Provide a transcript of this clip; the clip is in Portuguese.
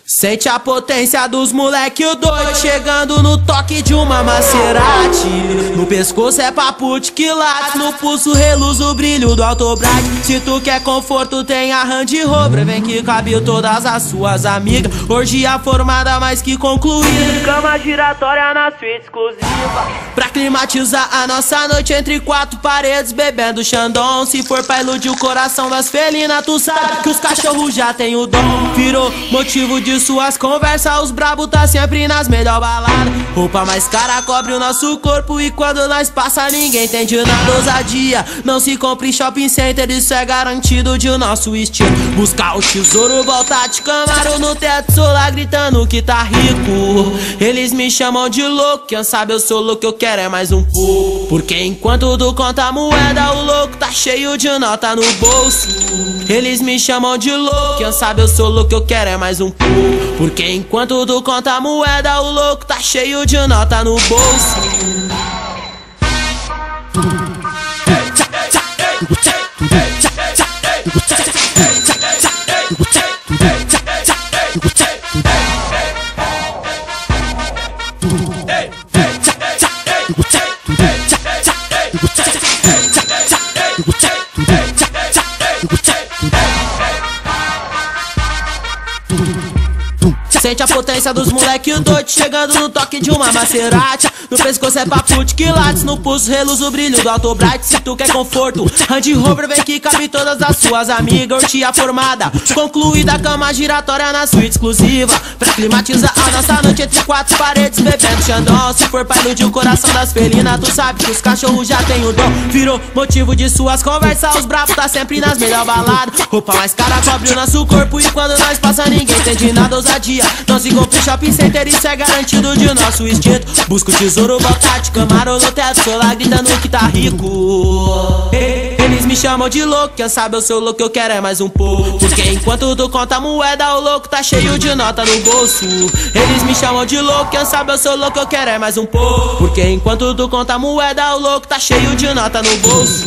Sente a potência dos moleque doido, chegando no toque de uma Maserati. No pescoço é papo de quilates, no pulso reluz o brilho do Autobrite. Se tu quer conforto tem a Range Rover, vem que cabe todas as suas amigas. Orgia formada mais que concluída, cama giratória na suíte exclusiva, pra climatizar a nossa noite entre quatro paredes, bebendo Xandão. Se for pra iludir o coração das felinas, tu sabe que os cachorros já tem o dom. Virou motivo de suas conversas, os brabo tá sempre nas melhor baladas. Roupa mais cara cobre o nosso corpo e quando nós passa ninguém entende nada. Ousadia, não se compre em shopping center, isso é garantido de o nosso estilo. Buscar o tesouro, voltar de Camaro no teto solar gritando que tá rico. Eles me chamam de louco, quem sabe eu sou louco, eu quero é mais um pouco. Porque enquanto tu conta moeda, o louco tá cheio de nota no bolso. Eles me chamam de louco, quem sabe eu sou louco, eu quero é mais um pouco. Porque enquanto tu conta moeda, o louco tá cheio de nota no bolso. Sente a potência dos moleque doido, chegando no toque de uma Maserati. No pescoço é papo de quilates, no pulso reluz o brilho do Autobrite. Se tu quer conforto, Range Rover vem que cabe todas as suas amigas. Orgia formada, concluída, cama giratória na suíte exclusiva, pra climatizar a nossa noite entre quatro paredes, bebendo Xandão. Se for pra iludir o coração das felinas, tu sabe que os cachorros já tem o dom. Virou motivo de suas conversas, os bravos tá sempre nas melhor baladas. Roupa mais cara cobre o nosso corpo e quando nós passa ninguém entende nada. Ousadia, não se compra em shopping center, isso é garantido de nosso instinto. Busca o tesouro, volta de Camaro no teto solar gritando que tá rico. Eles me chamam de louco, quem sabe eu sou louco, eu quero é mais um pouco. Porque enquanto tu conta moeda, o louco tá cheio de nota no bolso. Eles me chamam de louco, quem sabe eu sou louco, eu quero é mais um pouco. Porque enquanto tu conta moeda, o louco tá cheio de nota no bolso.